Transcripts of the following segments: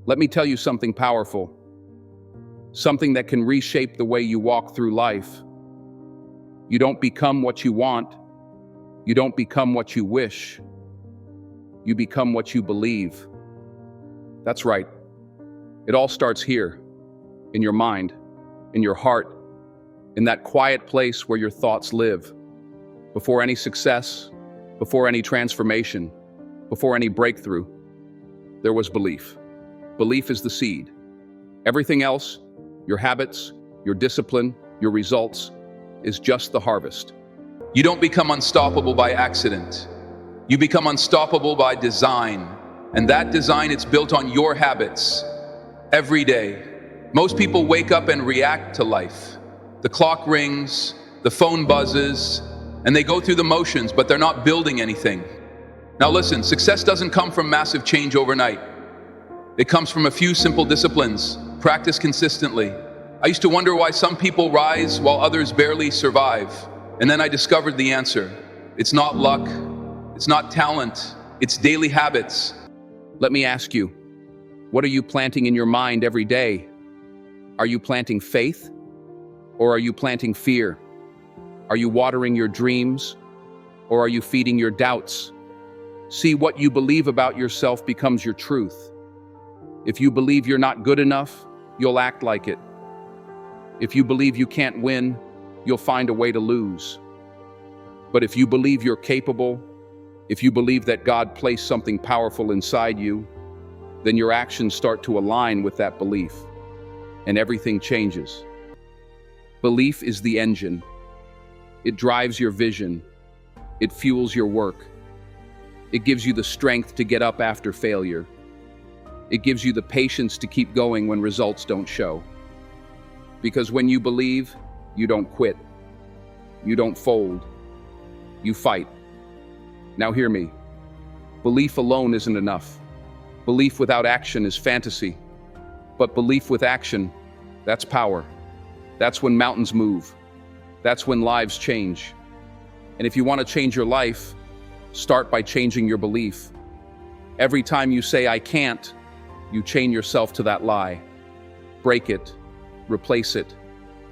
Let me tell you something powerful, something that can reshape the way you walk through life. You don't become what you want. You don't become what you wish. You become what you believe. That's right. It all starts here, in your mind, in your heart, in that quiet place where your thoughts live. Before any success, before any transformation, before any breakthrough, there was belief. Belief is the seed. Everything else, your habits, your discipline, your results, is just the harvest. You don't become unstoppable by accident. You become unstoppable by design. And that design, it's built on your habits. Every day. Most people wake up and react to life. The clock rings, the phone buzzes, and they go through the motions, but they're not building anything. Now listen, success doesn't come from massive change overnight. It comes from a few simple disciplines, practice consistently. I used to wonder why some people rise while others barely survive. And then I discovered the answer. It's not luck, it's not talent, it's daily habits. Let me ask you, what are you planting in your mind every day? Are you planting faith? Or are you planting fear? Are you watering your dreams? Or are you feeding your doubts? See, what you believe about yourself becomes your truth. If you believe you're not good enough, you'll act like it. If you believe you can't win, you'll find a way to lose. But if you believe you're capable, if you believe that God placed something powerful inside you, then your actions start to align with that belief, and everything changes. Belief is the engine. It drives your vision. It fuels your work. It gives you the strength to get up after failure. It gives you the patience to keep going when results don't show. Because when you believe, you don't quit. You don't fold. You fight. Now hear me. Belief alone isn't enough. Belief without action is fantasy. But belief with action, that's power. That's when mountains move. That's when lives change. And if you want to change your life, start by changing your belief. Every time you say, "I can't," you chain yourself to that lie. Break it. Replace it.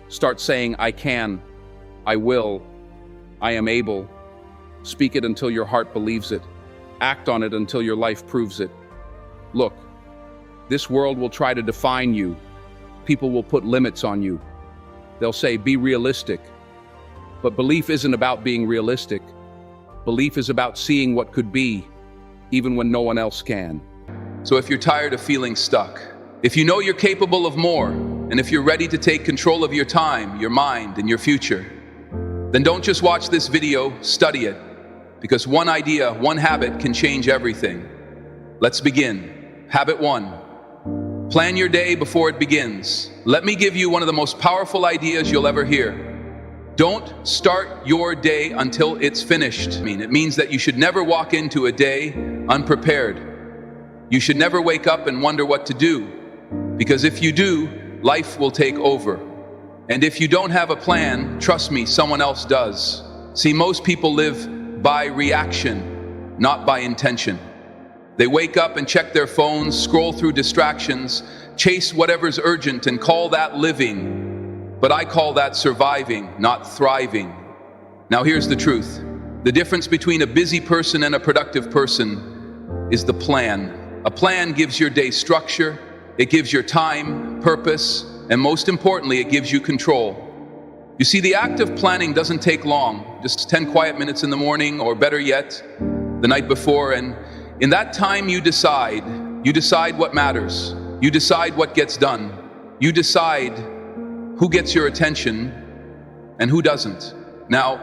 Start saying, "I can," "I will," "I am able." Speak it until your heart believes it. Act on it until your life proves it. Look, this world will try to define you. People will put limits on you. They'll say, "Be realistic." But belief isn't about being realistic. Belief is about seeing what could be, even when no one else can. So if you're tired of feeling stuck, if you know you're capable of more, and if you're ready to take control of your time, your mind, and your future, then don't just watch this video, study it. Because one idea, one habit can change everything. Let's begin. Habit 1. Plan your day before it begins. Let me give you one of the most powerful ideas you'll ever hear. Don't start your day until it's finished. It means that you should never walk into a day unprepared. You should never wake up and wonder what to do. Because if you do, life will take over. And if you don't have a plan, trust me, someone else does. See, most people live by reaction, not by intention. They wake up and check their phones, scroll through distractions, chase whatever's urgent and call that living. But I call that surviving, not thriving. Now here's the truth. The difference between a busy person and a productive person is the plan. A plan gives your day structure, it gives your time, purpose, and most importantly, it gives you control. You see, the act of planning doesn't take long, just 10 quiet minutes in the morning, or better yet, the night before, and in that time you decide what matters. You decide what gets done. You decide who gets your attention and who doesn't. Now,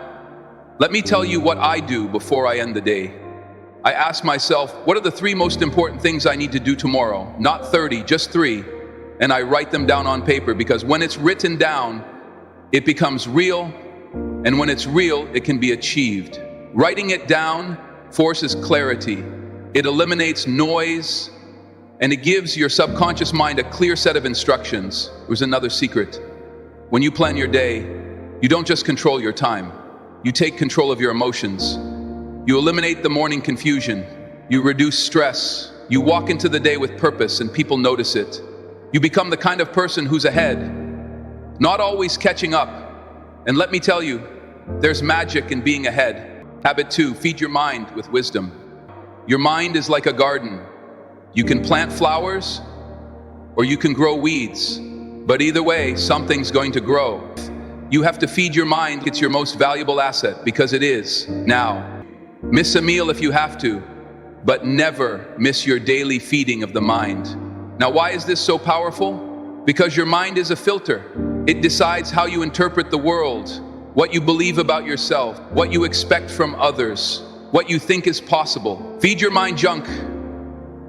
let me tell you what I do before I end the day. I ask myself, what are the 3 most important things I need to do tomorrow? Not 30, just 3. And I write them down on paper, because when it's written down, it becomes real. And when it's real, it can be achieved. Writing it down forces clarity. It eliminates noise, and it gives your subconscious mind a clear set of instructions. There's another secret. When you plan your day, you don't just control your time. You take control of your emotions. You eliminate the morning confusion. You reduce stress. You walk into the day with purpose and people notice it. You become the kind of person who's ahead, not always catching up. And let me tell you, there's magic in being ahead. Habit 2, feed your mind with wisdom. Your mind is like a garden. You can plant flowers or you can grow weeds, but either way, something's going to grow. You have to feed your mind. It's your most valuable asset because it is. Now, miss a meal if you have to, but never miss your daily feeding of the mind. Now, why is this so powerful? Because your mind is a filter. It decides how you interpret the world, what you believe about yourself, what you expect from others, what you think is possible. Feed your mind junk,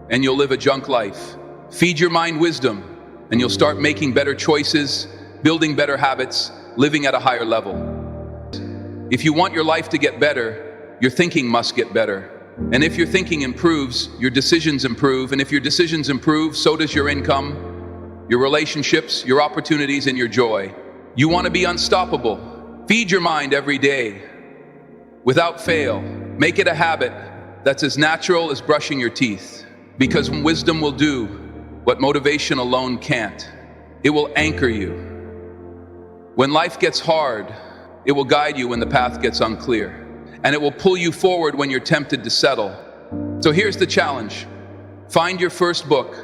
and you'll live a junk life. Feed your mind wisdom, and you'll start making better choices, building better habits, living at a higher level. If you want your life to get better, your thinking must get better. And if your thinking improves, your decisions improve. And if your decisions improve, so does your income, your relationships, your opportunities, and your joy. You want to be unstoppable. Feed your mind every day, without fail. Make it a habit that's as natural as brushing your teeth. Because wisdom will do what motivation alone can't. It will anchor you. When life gets hard, it will guide you when the path gets unclear. And it will pull you forward when you're tempted to settle. So here's the challenge. Find your first book,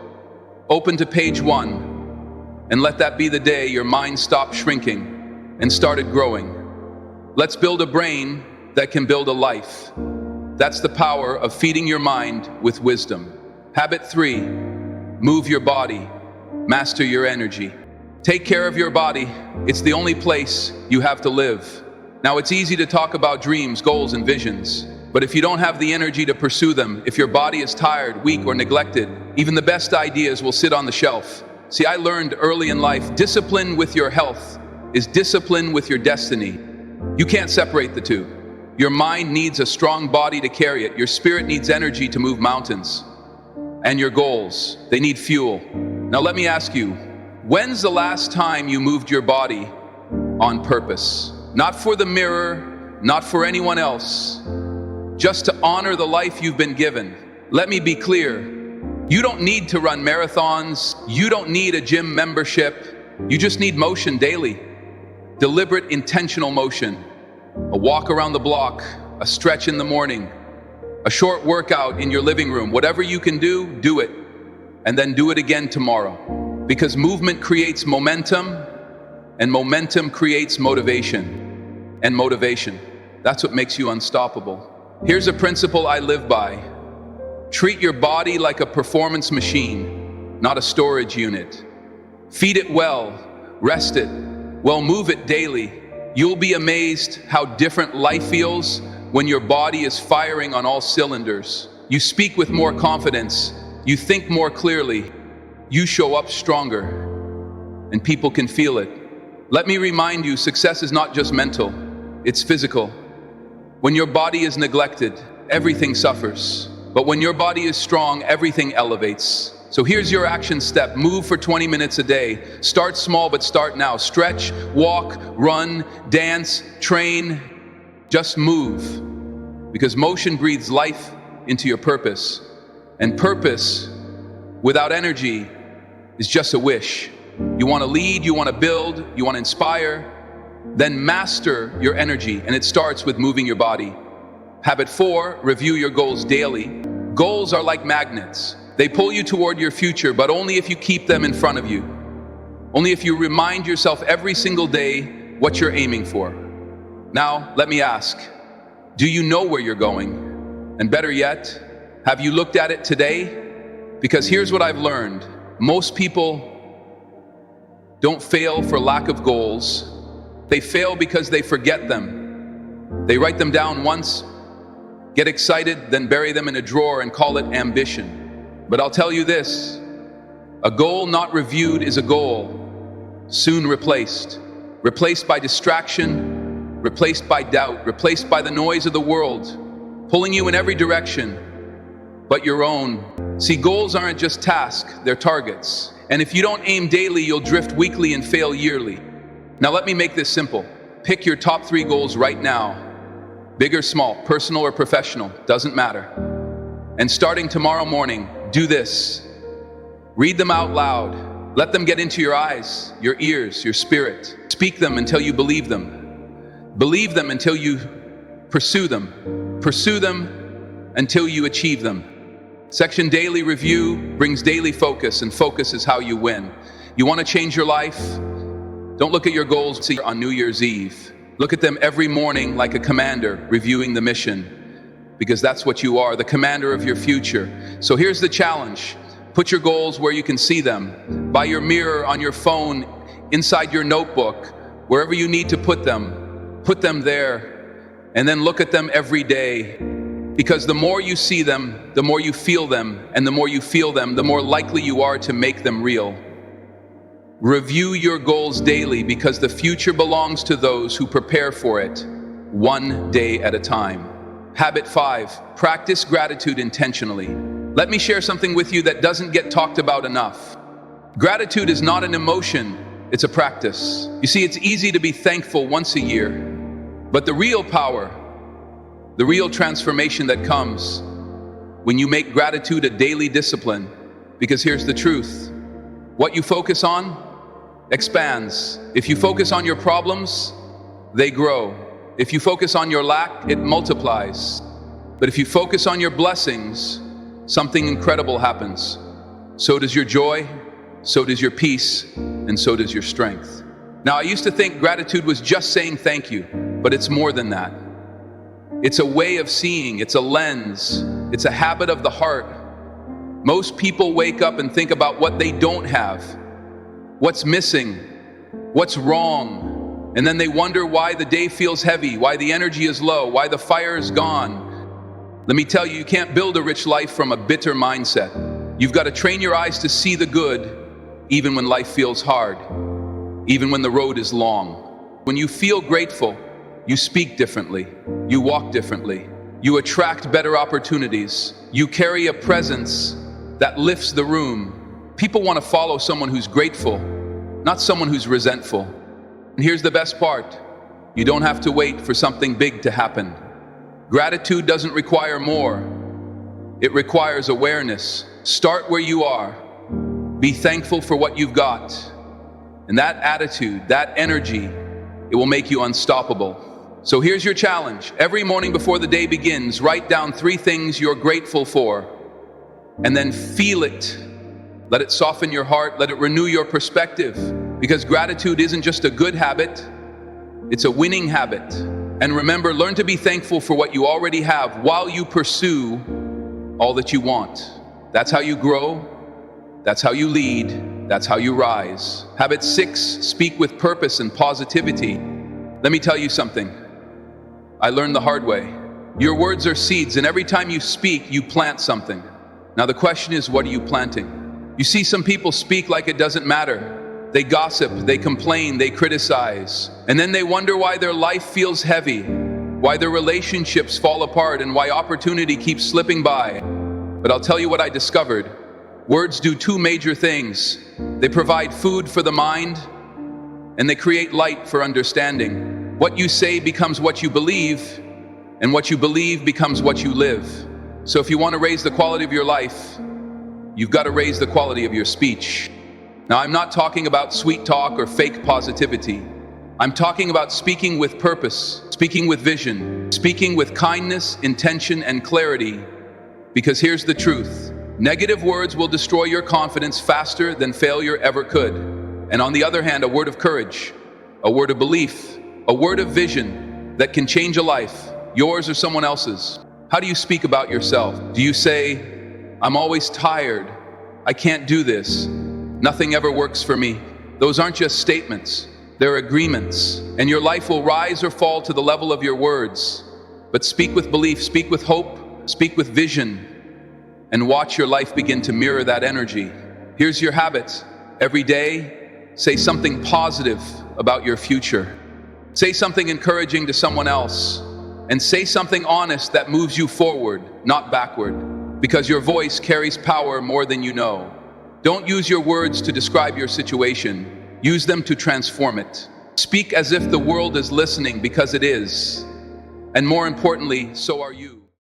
open to page 1, and let that be the day your mind stopped shrinking and started growing. Let's build a brain that can build a life. That's the power of feeding your mind with wisdom. Habit 3, move your body, master your energy. Take care of your body. It's the only place you have to live. Now, it's easy to talk about dreams, goals, and visions, but if you don't have the energy to pursue them, if your body is tired, weak, or neglected, even the best ideas will sit on the shelf. See, I learned early in life, discipline with your health is discipline with your destiny. You can't separate the two. Your mind needs a strong body to carry it. Your spirit needs energy to move mountains. And your goals, they need fuel. Now let me ask you, when's the last time you moved your body on purpose? Not for the mirror, not for anyone else, just to honor the life you've been given. Let me be clear, you don't need to run marathons, you don't need a gym membership, you just need motion daily. Deliberate, intentional motion. A walk around the block, a stretch in the morning, a short workout in your living room. Whatever you can do, do it. And then do it again tomorrow. Because movement creates momentum, and momentum creates motivation. And motivation, that's what makes you unstoppable. Here's a principle I live by. Treat your body like a performance machine, not a storage unit. Feed it well, rest it, well, move it daily. You'll be amazed how different life feels when your body is firing on all cylinders. You speak with more confidence, you think more clearly, you show up stronger, and people can feel it. Let me remind you, success is not just mental, it's physical. When your body is neglected, everything suffers. But when your body is strong, everything elevates. So here's your action step. Move for 20 minutes a day. Start small, but start now. Stretch, walk, run, dance, train. Just move. Because motion breathes life into your purpose. And purpose without energy is just a wish. You want to lead, you want to build, you want to inspire, then master your energy, and it starts with moving your body. Habit 4, review your goals daily. Goals are like magnets. They pull you toward your future, but only if you keep them in front of you. Only if you remind yourself every single day what you're aiming for. Now, let me ask, do you know where you're going? And better yet, have you looked at it today? Because here's what I've learned. Most people don't fail for lack of goals. They fail because they forget them. They write them down once, get excited, then bury them in a drawer and call it ambition. But I'll tell you this, a goal not reviewed is a goal soon replaced. Replaced by distraction, replaced by doubt, replaced by the noise of the world, pulling you in every direction but your own. See, goals aren't just tasks, they're targets. And if you don't aim daily, you'll drift weekly and fail yearly. Now let me make this simple. Pick your top 3 goals right now. Big or small, personal or professional, doesn't matter. And starting tomorrow morning, do this. Read them out loud. Let them get into your eyes, your ears, your spirit. Speak them until you believe them. Believe them until you pursue them. Pursue them until you achieve them. Section Daily Review brings daily focus, and focus is how you win. You want to change your life? Don't look at your goals on New Year's Eve. Look at them every morning like a commander reviewing the mission, because that's what you are, the commander of your future. So here's the challenge. Put your goals where you can see them, by your mirror, on your phone, inside your notebook, wherever you need to put them there, and then look at them every day. Because the more you see them, the more you feel them, and the more you feel them, the more likely you are to make them real. Review your goals daily, because the future belongs to those who prepare for it, one day at a time. Habit 5, practice gratitude intentionally. Let me share something with you that doesn't get talked about enough. Gratitude is not an emotion, it's a practice. You see, it's easy to be thankful once a year, but the real power, the real transformation that comes when you make gratitude a daily discipline, because here's the truth. What you focus on expands. If you focus on your problems, they grow. If you focus on your lack, it multiplies. But if you focus on your blessings, something incredible happens. So does your joy, so does your peace, and so does your strength. Now, I used to think gratitude was just saying thank you, but it's more than that. It's a way of seeing, it's a lens, it's a habit of the heart. Most people wake up and think about what they don't have, what's missing, what's wrong, and then they wonder why the day feels heavy, why the energy is low, why the fire is gone. Let me tell you, you can't build a rich life from a bitter mindset. You've got to train your eyes to see the good, even when life feels hard, even when the road is long. When you feel grateful, you speak differently, you walk differently, you attract better opportunities, you carry a presence that lifts the room. People want to follow someone who's grateful, not someone who's resentful. And here's the best part. You don't have to wait for something big to happen. Gratitude doesn't require more. It requires awareness. Start where you are. Be thankful for what you've got. And that attitude, that energy, it will make you unstoppable. So here's your challenge. Every morning before the day begins, write down 3 things you're grateful for. And then feel it. Let it soften your heart. Let it renew your perspective. Because gratitude isn't just a good habit, it's a winning habit. And remember, learn to be thankful for what you already have while you pursue all that you want. That's how you grow. That's how you lead. That's how you rise. Habit 6, speak with purpose and positivity. Let me tell you something. I learned the hard way. Your words are seeds, and every time you speak, you plant something. Now the question is, what are you planting? You see, some people speak like it doesn't matter. They gossip, they complain, they criticize. And then they wonder why their life feels heavy, why their relationships fall apart, and why opportunity keeps slipping by. But I'll tell you what I discovered. Words do 2 major things. They provide food for the mind, and they create light for understanding. What you say becomes what you believe, and what you believe becomes what you live. So if you want to raise the quality of your life, you've got to raise the quality of your speech. Now, I'm not talking about sweet talk or fake positivity. I'm talking about speaking with purpose, speaking with vision, speaking with kindness, intention, and clarity. Because here's the truth. Negative words will destroy your confidence faster than failure ever could. And on the other hand, a word of courage, a word of belief, a word of vision that can change a life, yours or someone else's. How do you speak about yourself? Do you say, I'm always tired, I can't do this, nothing ever works for me? Those aren't just statements, they're agreements. And your life will rise or fall to the level of your words. But speak with belief, speak with hope, speak with vision, and watch your life begin to mirror that energy. Here's your habit. Every day, say something positive about your future. Say something encouraging to someone else. And say something honest that moves you forward, not backward. Because your voice carries power more than you know. Don't use your words to describe your situation. Use them to transform it. Speak as if the world is listening, because it is. And more importantly, so are you.